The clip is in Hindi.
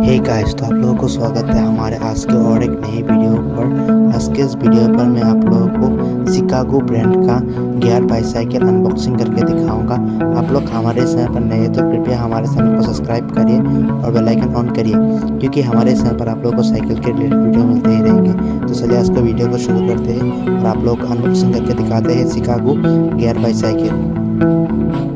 हे गाइस, तो आप लोगों को स्वागत है हमारे आज के और एक नई वीडियो पर। आज के इस वीडियो पर मैं आप लोगों को शिकागो ब्रांड का गियर बाईसाइकिल अनबॉक्सिंग करके दिखाऊंगा। आप लोग हमारे चैनल पर नए हैं तो कृपया हमारे चैनल को सब्सक्राइब करिए और बेल आइकन ऑन करिए, क्योंकि हमारे चैनल पर आप लोगों को साइकिल के रिलेटेड वीडियो मिलते ही रहेंगे। तो चलिए आज का वीडियो को शुरू करते हैं और आप लोग को अनबॉक्सिंग करके दिखाते हैं शिकागो गियर बाईसाइकिल।